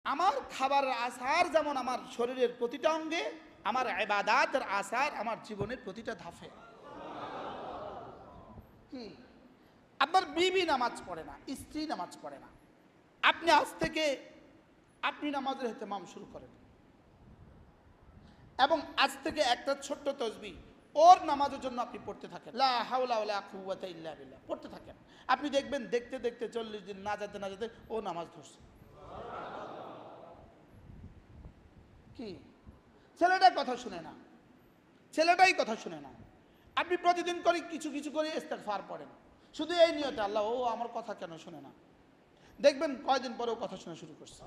আমার খাবারের আসার যেমন আমার শরীরের প্রতিটা অঙ্গে, আমার ইবাদাতের আসার আমার জীবনের প্রতিটা ধাপে। কি আপনার বিবি নামাজ পড়ে না, স্ত্রী নামাজ পড়ে না, আপনি আজ থেকে আপনি নামাজের ইহতিমাম শুরু করেন এবং আজ থেকে একটা ছোট্ট তসবিহ ওর নামাজের জন্য আপনি পড়তে থাকেন, লা হাওলা ওয়ালা কুওয়াতা ইল্লা বিল্লাহ পড়তে থাকেন। আপনি দেখবেন দেখতে দেখতে 40 দিন না যেতে না যেতে ও নামাজ ধরছে। কি ছেলেটাই কথা শুনে না, ছেলেটাই কথা শুনে না। আপনি প্রতিদিন করে কিছু কিছু করে ইস্তেগফার পড়েন, শুধু এই নিয়তে, আল্লাহ ও আমার কথা কেন শুনে না। দেখবেন কয়দিন পরেও কথা শোনা শুরু করছে।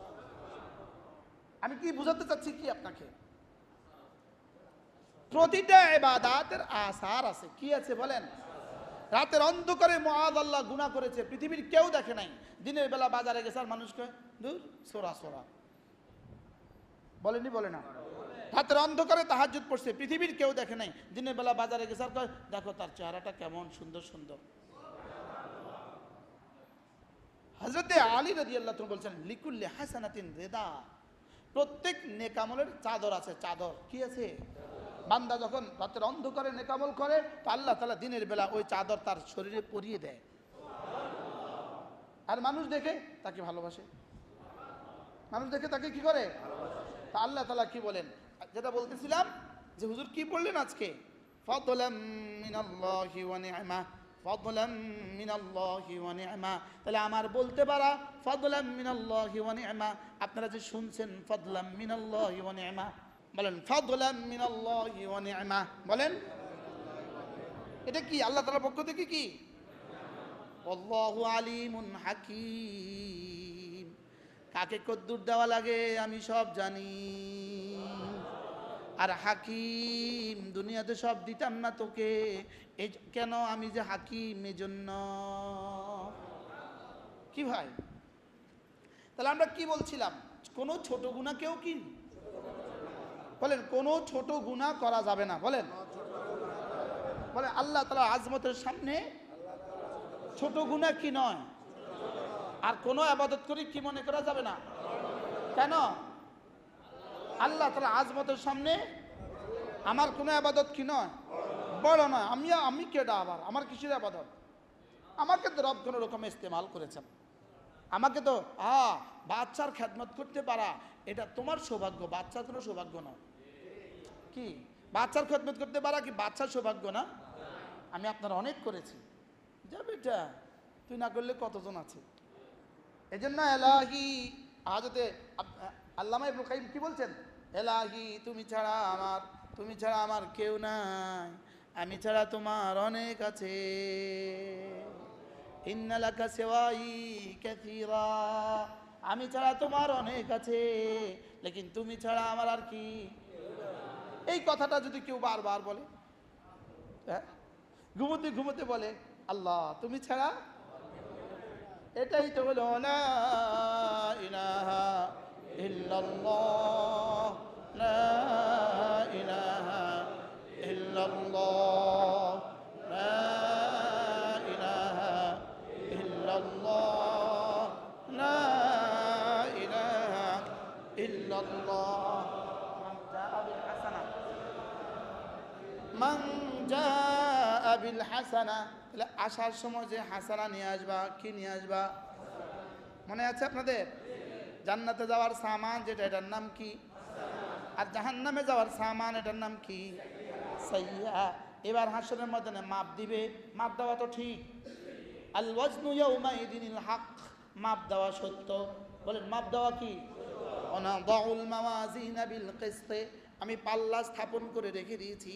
আমি কি বুঝাতে চাচ্ছি কি আপনাকে, প্রতিটা ইবাদাতের আসার আছে। কি আছে বলেন? রাতের অন্ধকারে মুআয আল্লাহ গুনাহ করেছে, পৃথিবীর কেউ দেখে নাই। দিনের বেলা বাজারে গেছে আর মানুষকে দূর সোরা সোরা বলেনি, বলে না। রাতের অন্ধকারে তাহাজ্জুদ পড়ছে, পৃথিবীর কেউ দেখে নাই। দিনের বেলা বাজারে গেছে আর কয় দেখো তার চেহারাটা কেমন সুন্দর সুন্দর। হযরতে আলী রাদিয়াল্লাহু তাআলা বলছেন লিকুল্লি হাসানাতিন রিদা, প্রত্যেক নেকামলের চাদর আছে। চাদর কি আছে? বান্দা যখন রাতের অন্ধকারে নেকামল করে তো আল্লাহ তাআলা দিনের বেলা ওই চাদর তার শরীরে পরিয়ে দেয়, আর মানুষ দেখে তাকে ভালোবাসে। মানুষ দেখে তাকে কি করে? তা আল্লাহ তাআলা কি বলেন, যেটা বলতেছিলাম যে হুজুর কি বললেন আজকে, ফাদলাম মিনাল্লাহি ওয়া নি'মা, ফাদলাম মিনাল্লাহি ওয়া নি'মা। তাহলে আমার বলতে পারা ফাদলাম মিনাল্লাহি ওয়া নি'মা, আপনারা যে শুনছেন ফাদলাম মিনাল্লাহি ওয়া নি'মা, বলেন ফাদলাম মিনাল্লাহি ওয়া নি'মা, বলেন এটা কি আল্লাহ তাআলার পক্ষ থেকে কি? আল্লাহু আলিমুন হাকীম, কাকে কদ্দুর দেওয়া লাগে আমি সব জানি। আর হাকিম, দুনিয়াতে সব দিতাম না তোকে, এই কেন আমি যে হাকিম এজন্য। কি ভাই, তাহলে আমরা কি বলছিলাম, কোন ছোট গুনাহ কেউ কি বলেন, কোন ছোট গুনাহ করা যাবে না। বলেন বলেন আল্লাহ তাআলা আজমতের সামনে ছোট গুনাহ কি নয়। আর কোন ইবাদত করি কি মনে করা যাবে না। কেন? আল্লাহ তাআলা আজমতের সামনে আমার কোন ইবাদত কি নয়, বড় নয়। আমি কেডা আবার, আমার কিসের ইবাদত? আমাকে তো রব কোন রকম ইস্তেমাল করেছেন, আমাকে তো বাচ্চার খেদমত করতে পারা এটা তোমার সৌভাগ্য, বাচ্চার কোনো সৌভাগ্য না। কি বাচ্চার খেদমত করতে পারা কি বাচ্চার সৌভাগ্য না? আমি আপনার অনেক করেছি, যা বেটা তুই না করলে কতজন আছে। এই জন্য এলাহি হাজতে আল্লামা ইবনুল কাইয়িম কি বলছেন, এলাহি তুমি ছাড়া আমার কেউ নাই, আমি ছাড়া তোমার অনেক আছে। ইন্না লাকা সিওয়াই কাসীরা, আমি ছাড়া তোমার অনেক আছে, লেকিন তুমি ছাড়া আমার আর কি। এই কথাটা যদি কেউ বারবার বলে, ঘুমোতে ঘুমোতে বলে আল্লাহ তুমি ছাড়া, এটাই তো হলো লা ইলাহা ইল্লাল্লাহ, লা ইলাহা ইল্লাল্লাহ, লা ইলাহা ইল্লাল্লাহ, লা ইলাহা ইল্লাল্লাহ। মান জাআ বিল হাসানা, তাহলে আসার সময় যে হাসানা নিয়ে আসবা, কি নিয়ে আসবা মনে আছে আপনাদের? জান্নাতে যাওয়ার সামান যেটা, এটার নাম কি? আর জাহান্নামে যাওয়ার সামান এটার নাম কি? সাইয়্যা। এবার হাসরের ময়দানে মাপ দিবে, মাপ দেওয়া তো ঠিক। আল ওয়াজনু ইয়াউমাইদিনিল হক, মাপ দেওয়া সত্য। বলেন মাপ দেওয়া কি? ওয়ানাদাউল মাওয়াজিনা বিল কিসতে, আমি পাল্লা স্থাপন করে রেখে দিয়েছি।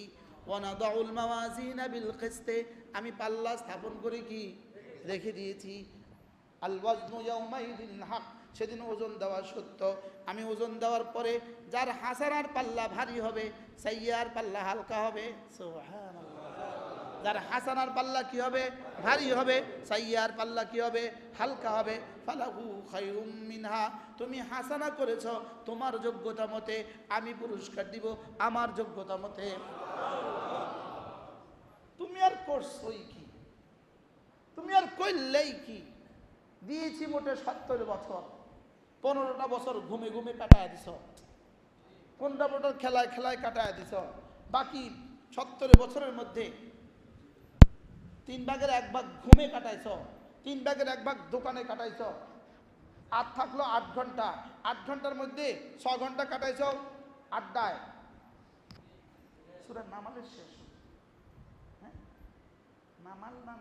ওয়ানাদাউল মাওয়াজিনা বিল কিসতে, আমি পাল্লা স্থাপন করে কি রেখে দিয়েছি। আল ওয়াজনু ইয়াউমাইদিনিল হক, সেদিন ওজন দেওয়া সত্য। আমি ওজন দেওয়ার পরে যার হাসানার পাল্লা ভারী হবে, সাইয়্যার পাল্লা হালকা হবে। সুবহানাল্লাহ। যার হাসানার পাল্লা কি হবে? ভারী হবে। সাইয়্যার পাল্লা কি হবে? হালকা হবে। ফালাহু খায়রুম মিনহা, তুমি হাসানা করেছো তোমার যোগ্যতা মতে, আমি পুরস্কার দিব আমার যোগ্যতা মতে। তুমি আর করছই কি, তুমি আর কইলেই কি? দিয়েছি মোটে 70 বছর, 15টা বছর ঘুমে ঘুমে কাটায় দিছ, 15টা বছর খেলায় খেলায় কাটায় দিছ, বাকি 70 বছরের মধ্যে 3 ভাগের 1 ভাগ ঘুমে কাটাইছ, 3 ভাগের 1 ভাগ দোকানে কাটাইছ, আর থাকলো 8 ঘন্টা। 8 ঘন্টার মধ্যে 6 ঘন্টা কাটাইছ আড্ডায়। সূরা নামালের শেষ, হ্যাঁ নামাল না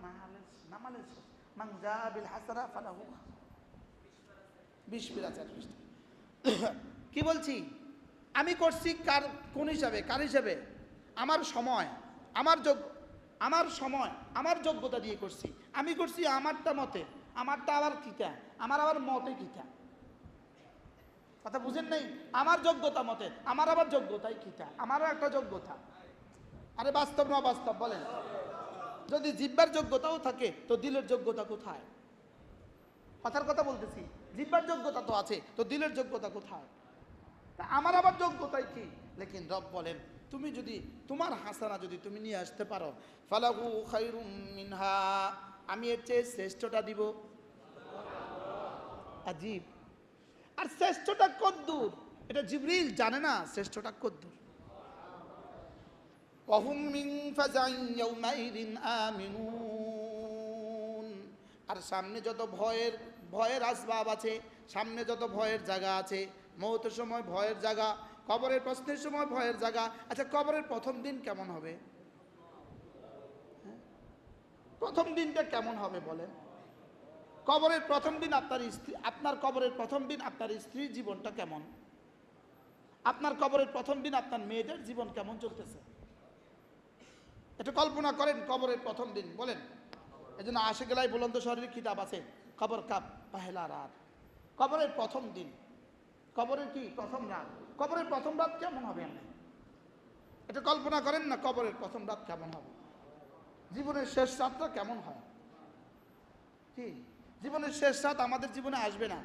নামালের শেষ, মান জা বিল হাসানা ফালাহু 20 বিরাচার। কি বলছি, আমি করছি কার কোন হিসাবে, কার হিসাবে? আমার সময়, আমার সময় আমার যোগ্যতা দিয়ে করছি। আমি করছি আমারটা মতে, আমারটা আবার কিটা, আমার আবার মতে কিটা, কথা বুঝেন নাই? আমার যোগ্যতা মতে, আমার আবার যোগ্যতাই কিটা, আমারও একটা যোগ্যতা। আরে বাস্তব না বাস্তব বলেন? যদি জিহ্বার যোগ্যতাও থাকে তো দিলের যোগ্যতা কোথায়? কথার কথা বলতেছি, জিহ্বার যোগ্যতা তো আছে, তো দিলের যোগ্যতা কোথায়? আমার আবার যোগ্যতাই কি? লেকিন রব বলেন, তুমি যদি তোমার হাসানা যদি তুমি নিয়ে আসতে পারো, ফালাহু খায়রুম মিনহা, আমি এর চেয়ে শ্রেষ্ঠটা দিব। আজীব। আর শ্রেষ্ঠটা কদ্দূর এটা জিবরিল জানে না, শ্রেষ্ঠটা কদ্দূর। ওয়াহুম মিন ফাজাইন ইয়াউমাইদিন আমিনুন, আর সামনে যত ভয়ের আসবাব আছে, সামনে যত ভয়ের জায়গা আছে, মওতের সময় ভয়ের জায়গা, কবরের প্রশ্নের সময় ভয়ের জায়গা। আচ্ছা, কবরের প্রথম দিন কেমন হবে? প্রথম দিনটা কেমন হবে বলেন? কবরের প্রথম দিন আপনার কবরের প্রথম দিন আপনার স্ত্রীর জীবনটা কেমন? আপনার কবরের প্রথম দিন আপনার মেয়েদের জীবন কেমন চলতেছে? এটা কল্পনা করেন কবরের প্রথম দিন, বলেন। এই জন্য আশিকুল্লাহ বুলন্দ শহরের কিতাব আছে, কবর কাপ পহেলা রাত। কবরের প্রথম দিন, কবরের কি প্রথম রাত, কবরের প্রথম রাত কেমন হবে? এটা কল্পনা করেন না, কবরের প্রথম রাত কেমন হবে? জীবনের শেষ রাতটা কেমন হয়? কি জীবনের শেষ রাত আমাদের জীবনে আসবে না?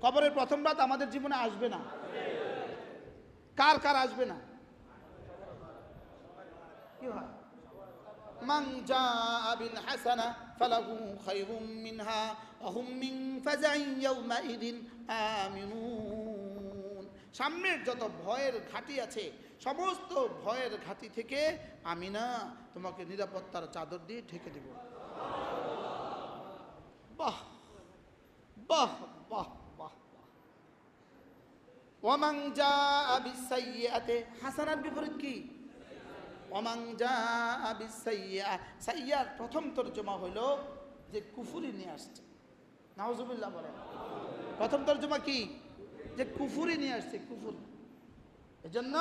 কবরের প্রথম রাত আমাদের জীবনে আসবে না? কার কার আসবে না? কি হয়? মান জাআ বিল হাসানা ফালাহু খায়রুম মিনহা ওয়া হুম মিন ফাজাইন ইয়াউমাইদিন আমিনুন। সামনের যত ভয়ের ঘাঁটি আছে, সমস্ত ভয়ের ঘাঁটি থেকে আমি না তোমাকে নিরাপত্তার চাদর দিয়ে ঢেকে দেব। বাহ বাহ বাহ বাহ। ওয়ামান জাআ বিসাইয়্যাতি, হাসানার বিপরীত কি? ওয়ামান জাআ বিসাইয়্যা, সাইয়্যার প্রথম তরজমা হলো যে কুফরি নিয়ে আসছে। নাউজুবিল্লাহ বলেন। প্রথম তরজমা কি? যে কুফরি নিয়ে আসছে, কুফরি। এজন্য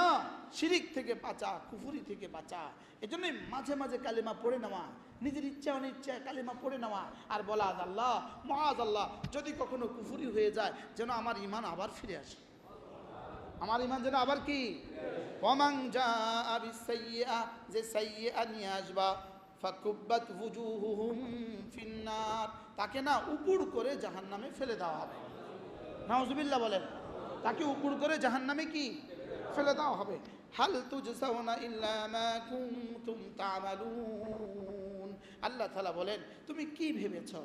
শিরিক থেকে বাঁচা, কুফরি থেকে বাঁচা। এজন্য মাঝে মাঝে কালিমা পড়ে নেওয়া, নিজের ইচ্ছা অনিচ্ছায় কালিমা পড়ে নেওয়া, আর বলা আল্লাহ মাআযাল্লাহ, যদি কখনো কুফরি হয়ে যায় যেন আমার ঈমান আবার ফিরে আসে, আমার ঈমান যেন আবার কি? ওয়ামান জাআ বিসাইয়্যা, যে সাইয়্যা নিয়ে আসবা, ফাকুব্বাত ওয়ুজুহুহুম ফিন্নার, তাকে না উপুড় করে জাহান্নামে ফেলে দেওয়া হবে। নাউজুবিল্লাহ বলেন। তাকে উপুড় করে জাহান্নামে কি ফেলে দেওয়া হবে। হাল তুজসাউনা ইল্লা মা কুনতুম তা'মালুন, আল্লাহ তাআলা বলেন, তুমি কি ভেবেছো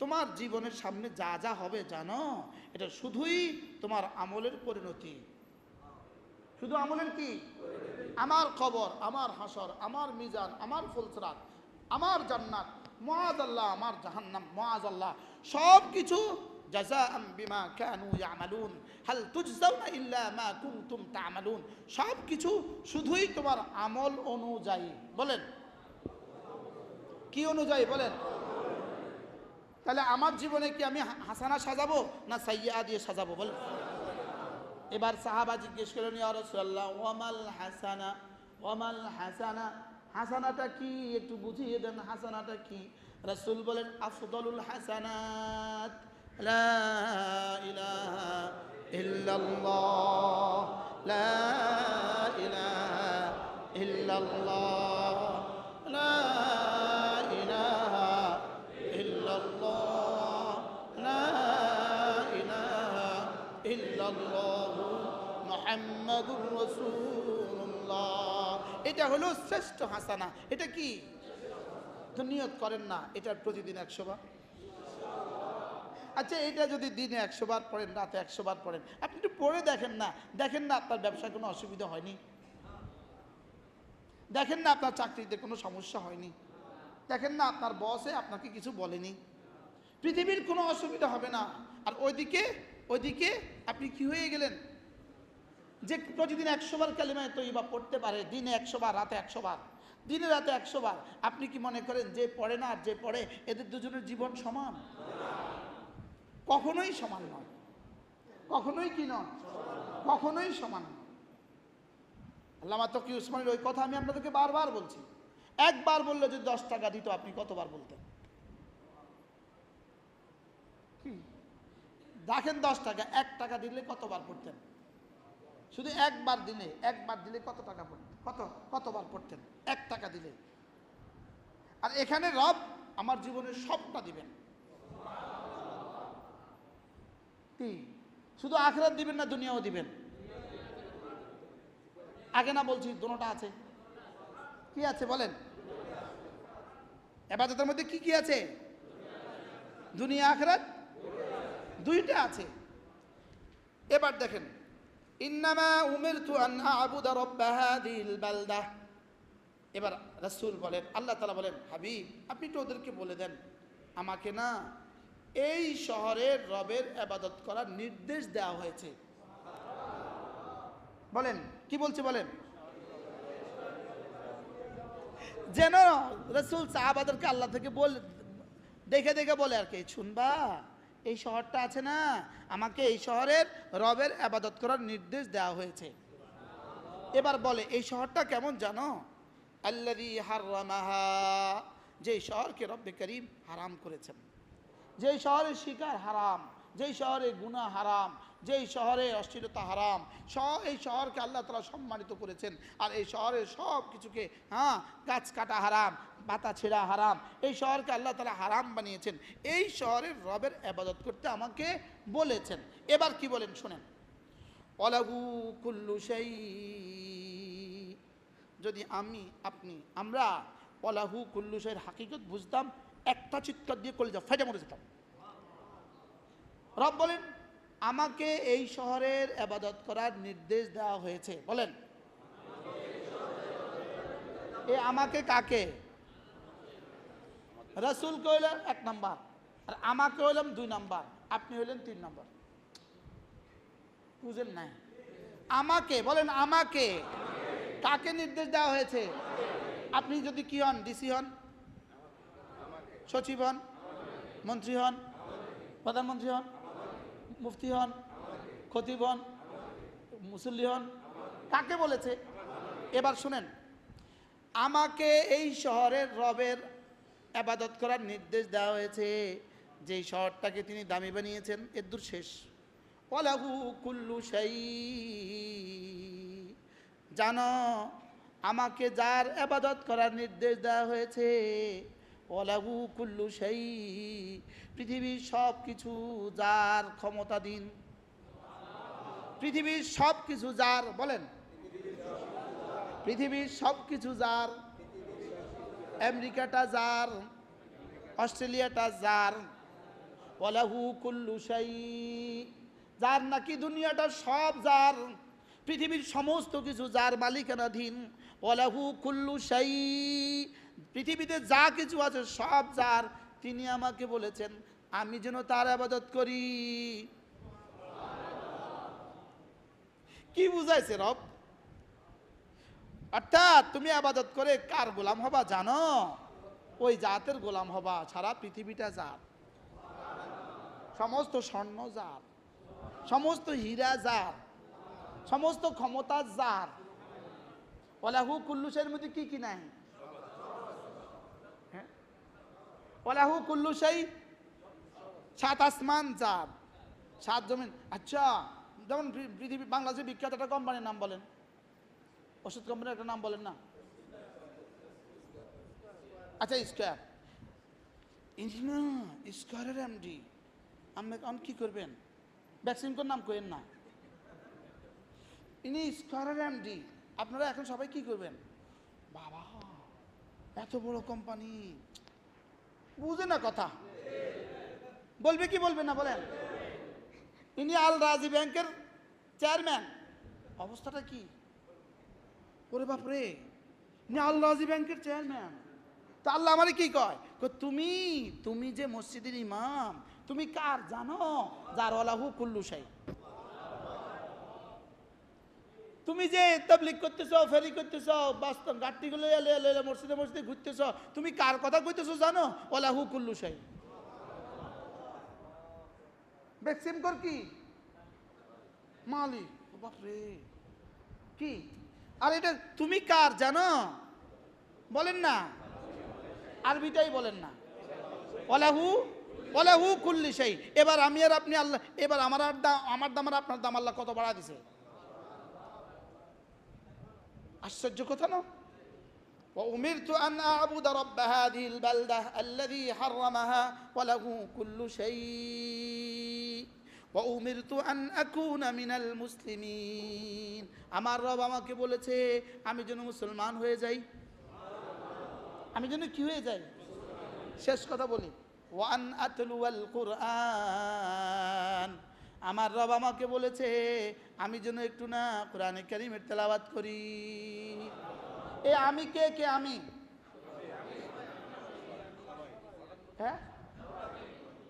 তোমার জীবনের সামনে যা যা হবে জানো, এটা শুধুই তোমার আমলের পরিণতি। শুধু আমলের কি? আমার কবর, আমার হাসর, আমার মিজান, আমার ফুলসরাত, আমার জান্নাত, মুআযাল্লাহ, আমার জাহান্নাম, মুআযাল্লাহ, সব কিছু জাযাআম বিমা কানু ইয়ামালুন, হাল তুজজাউনা ইল্লা মা কুনতুম তা'মালুন, সব কিছু শুধুই তোমার আমল অনুযায়ী। বলেন কি অনুযায়ী? বলেন। তাহলে আমার জীবনে কি আমি হাসানা সাজাবো না সাইয়্যা দিয়ে সাজাবো? বলেন। এবার সাহাবা জিজ্ঞেস করলেন, ইয়া রাসূলুল্লাহ ওয়ামাল হাসানা, ওয়ামাল হাসানা, হাসানাটা কি একটু বুঝিয়ে দেন, হাসানাটা কি? রাসূল বলেন, আফদলুল হাসানাত লা ইলাহা ইল্লাল্লাহ, লা ইলাহা ইল্লাল্লাহ, লা ইলাহা ইল্লাল্লাহ, লা ইলাহা ইল্লাল্লাহ মুহাম্মাদুর রাসূলুল্লাহ। এটা হলো শ্রেষ্ঠ হাসানা। এটা কি? তো নিয়ত করেন না এটার প্রতিদিন 100 বার। আচ্ছা, এটা যদি দিনে 100 বার পড়েন, রাতে 100 বার পড়েন, আপনি একটু পড়ে দেখেন না, দেখেন না আপনার ব্যবসায় কোনো অসুবিধা হয়নি, দেখেন না আপনার চাকরিতে কোনো সমস্যা হয়নি, দেখেন না আপনার বসে আপনাকে কিছু বলেনি, পৃথিবীর কোনো অসুবিধা হবে না। আর ওইদিকে আপনি কি হয়ে গেলেন, যে প্রতিদিন 100 বার কালিমা তৈয়বা পড়তে পারে, দিনে 100 বার, রাতে 100 বার, দিনে রাতে 100 বার। আপনি কি মনে করেন যে পড়ে না আর যে পড়ে এদের দুজনের জীবন সমান? কখনোই সমান নয়, কখনোই কি নয়, কখনোই সমান নয়। আল্লামা তকি উসমানীর ওই কথা আমি আপনাদেরকে বারবার বলছি, একবার বললে যদি 10 টাকা দিত আপনি কতবার বলতেন? কি দেখেন, 10 টাকা, 1 টাকা দিলে কতবার পড়তেন? শুধু একবার দিলে কত টাকা পড়তেন, কতবার পড়তেন? 1 টাকা দিলে। আর এখানে রব আমার জীবনের সবটা দিবেন। কি শুধু আখিরাত দিবেন না, দুনিয়াও দিবেন? আগে না বলছি দুটোটা আছে। কি আছে বলেন? ইবাদতের মধ্যে কি কি আছে? দুনিয়া আখিরাত দুইটা আছে। এবার দেখেন, ইন্নামা উমিরতু আন আ'বুদা রাব্ব হাযিহিল বালদা। এবার রাসূল বলেন, আল্লাহ তাআলা বলেন, হাবিব আপনি তো ওদেরকে বলে দেন, আমাকে না এই শহরের রবের ইবাদত করার নির্দেশ দেওয়া হয়েছে। বলেন কি বলছে বলেন? যেন রাসূল সাহাবাদেরকে আল্লাহ থেকে দেখে দেখে বলে আর কি, শুনবা এই শহরটা আছে না, আমাকে এই শহরের রবের ইবাদত করার নির্দেশ দেওয়া হয়েছে। এবার বলে এই শহরটা কেমন জানো? আল্লাযী হাররামাহা, যেই শহরকে রব্বে করিম হারাম করেছেন, যেই শহরে শিকার হারাম, যেই শহরে গুনাহ হারাম, যেই শহরে অশ্লীলতা হারাম, এই শহরকে আল্লাহ তাআলা সম্মানিত করেছেন। আর এই শহরের সব কিছুকে, গাছ কাটা হারাম, পাতা ছেঁড়া হারাম, এই শহরকে আল্লাহ তাআলা হারাম বানিয়েছেন। এই শহরের রবের ইবাদত করতে আমাকে বলেছেন। এবার কি বলেন শোনেন, ওয়ালাহু কুল্লু শাই, যদি আমরা ওয়ালাহু কুল্লু শাইয়ের হাকিকত বুঝতাম, একটা চিৎকার দিয়ে কলিজা ফেটে মরে যেতাম। রব বলেন আমাকে এই শহরের ইবাদত করার নির্দেশ দেওয়া হয়েছে। বলেন এ আমাকে কাকে? রাসূলকে হইলেন 1 নাম্বার, আর আমাকে হইলাম 2 নাম্বার, আপনি হইলেন 3 নাম্বার। বুঝেন নাই? আমাকে বলেন, আমাকে কাকে নির্দেশ দেওয়া হয়েছে? আপনি যদি কি হন, ডিসি হন, সচিব হন, মন্ত্রী হন, প্রধানমন্ত্রী হন, মুফতি হন, খতিব হন, মুসল্লি হন, কাকে বলেছে? এবার শুনেন, আমাকে এই শহরের রবের ইবাদত করার নির্দেশ দেওয়া হয়েছে, যেই শহরটাকে তিনি দামি বানিয়েছেন। এর দূর শেষ। ওয়ালাহু কুল্লু শাই, জানো আমাকে যার ইবাদত করার নির্দেশ দেওয়া হয়েছে, ওয়ালাহু কুল্লু শাই, পৃথিবীর সব কিছু যার ক্ষমতাধীন, পৃথিবীর সব কিছু যার। বলেন পৃথিবীর সব কিছু যার, আমেরিকাটা যার, অস্ট্রেলিয়াটা যার, ওয়ালাহু কুল্লু শাই, যার নাকি দুনিয়াটা সব যার, পৃথিবীর সমস্ত কিছু যার মালিকানাধীন। ওয়ালাহু কুল্লু শাই, পৃথিবীতে যা কিছু আছে সব যার। তিনি আমাকে বলেছেন আমি যেন তার ইবাদত করি। কি বুঝাইছে রব? অর্থাৎ তুমি ইবাদত করে কার গোলাম হবা জানো? ওই জাতের গোলাম হবা। সারা পৃথিবীটা যার, সমস্ত স্বর্ণ যার, সমস্ত হীরা যার, সমস্ত ক্ষমতা যার। ওয়ালাহু কুল্লু শাইয়ের মধ্যে কি কি নাই? ওয়ালাহু কুল্লু শাই, 7 আসমান যার, 7 জমিন। আচ্ছা, যেমন পৃথিবী বাংলাদেশের বিখ্যাত একটা কোম্পানির নাম বলেন, ওষুধ কোম্পানির একটা নাম বলেন না। আচ্ছা, স্কয়ার, ইঞ্জিনিয়ার স্কয়ারের এমডি। আপনি কি করবেন? ভ্যাকসিন কোন নাম করেন না, ইনি স্কয়ারের এমডি। আপনারা এখন সবাই কি করবেন? বাবা এত বড় কোম্পানি, বুঝে না কথা। বলবে কি বলবে না বলেন? ইনি আল রাজি ব্যাংকের চেয়ারম্যান, অবস্থাটা কি? ওরে বাপরে, ইনি আল রাজি ব্যাংকের চেয়ারম্যান। তা আল্লাহ আমারে কি কয়, তুমি তুমি যে মসজিদের ইমাম, তুমি কার জানো? যার ওয়ালাহু কুল্লু শাই। তুমি যে তাবলীগ করতেছ, ফেরি করতেছ, বাস্তব গাড়িগুলো এলে এলে এলে মসজিদে মসজিদে ঘুরতেছ, তুমি কার কথা কইতেছ জানো? ওয়ালাহু কুল্লু শাই। বেক্সিম কর কি মালিক। বাপরে কি! আর এটা তুমি কার জানো? বলেন না, আরবিটাই বলেন না। ওয়ালাহু ওয়ালাহু কুল্লি শাই। এবার আমি আর আপনি আল্লাহ, এবার আমার দাম আর আপনার দাম আল্লাহ কত বাড়া দিছে! আশ্চর্য কথা না? وأمرت أن أعبد رب هذه البلدة الذي حرمها وله كل شيء وأمرت أن أكون من المسلمين। আমার রব আমাকে বলেছে আমি যেন মুসলমান হয়ে যাই। আমি যেন কি হয়ে যাই? শেষ কথা বলি, ওয়ান আতলুয়াল কুরআন। আমার রব আমাকে বলেছে আমি যেন একটু না কোরআনে কারীমের তেলাওয়াত করি। এ আমি কে? কে আমি? হ্যাঁ,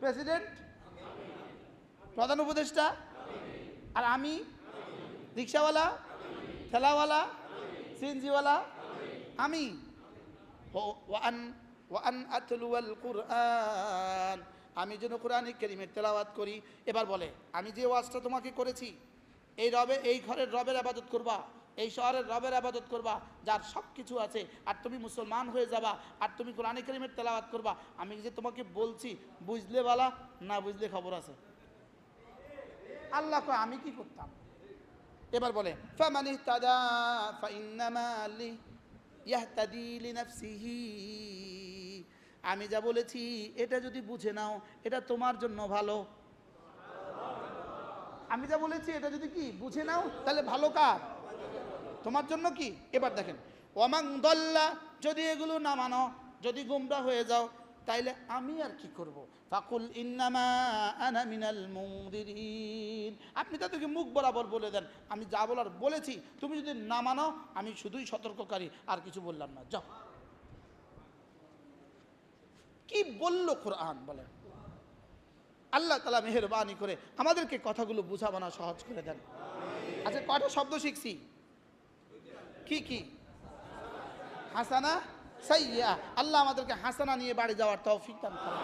প্রেসিডেন্ট, প্রধান উপদেষ্টা। আর আমি রিক্সাওয়ালা, ঠেলাওয়ালা, সিএনজিওয়ালা। আমি ওয়ান আতলুয়াল কুরআন, আমি যেন কোরআনে কারীমের তেলাওয়াত করি। এবার বলে, আমি যে ওয়াজটা তোমাকে করেছি, এই ঘরের রবের ইবাদত করবা, এই শহরের রবের ইবাদত করবা, যার সব কিছু আছে, আর তুমি মুসলমান হয়ে যাবা, আর তুমি কোরআনে কারীমের তেলাওয়াত করবা। আমি যে তোমাকে বলছি, বুঝলে বালা, না বুঝলে খবর আছে। আল্লাহ কয় আমি কি করতাম? এবার বলে, ফামান ইহতাদা ফাইন্নামা ইয়াহতাদি লিনাফসিহি। আমি যা বলেছি এটা যদি বুঝে নাও, এটা তোমার জন্য ভালো। আমি যা বলেছি এটা যদি কি বুঝে নাও, তাহলে ভালো কার? তোমার জন্য কি? এবার দেখেন, ওয়ামান দাল্লা, যদি এগুলো না মানো, যদি গোমরা হয়ে যাও, তাইলে আমি আর কি করব? ফাকুল ইন্নামা আনা মিনাল মুনদিরিন। আপনি তাদেরকে মুখ বরাবর বলে দেন আমি যা বলার বলেছি, তুমি যদি না মানো আমি শুধুই সতর্ককারী, আর কিছু বললাম না। যাও। কি বলল কোরআন বলে? আল্লাহ তাআলা মেহেরবানি করে আমাদেরকে কথাগুলো বুঝাবানা সহজ করে দেন। আচ্ছা, কয়টা শব্দ শিখছি? কি কি? হাসানা, সাইয়্যা। আল্লাহ আমাদেরকে হাসানা নিয়ে বাড়ি যাওয়ার তৌফিক দান করেন।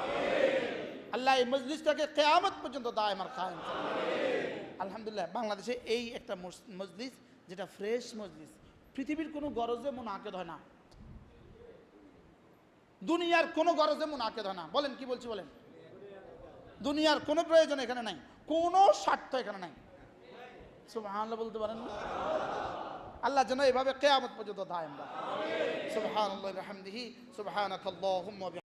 আল্লাহ এই মজলিসটাকে কিয়ামত পর্যন্ত দায়েম আর কায়েম করেন। আলহামদুলিল্লাহ, বাংলাদেশে এই একটা মজলিস যেটা ফ্রেশ মজলিস, পৃথিবীর কোনো গরজে মুনাকেদ হয় না, দুনিয়ার কোনো গরজে মুনাকেদ হয় না। বলেন কি বলছি বলেন? দুনিয়ার কোনো প্রয়োজন এখানে নাই, কোনো স্বার্থ এখানে নাই। সুবহানাল্লাহ বলতে পারেন না? আল্লাহ যেন এভাবে কিয়ামত পর্যন্ত দায়েম রাখেন। সুবহানাল্লাহি ওয়া বিহামদিহি, সুবহানাকাল্লাহুম্মা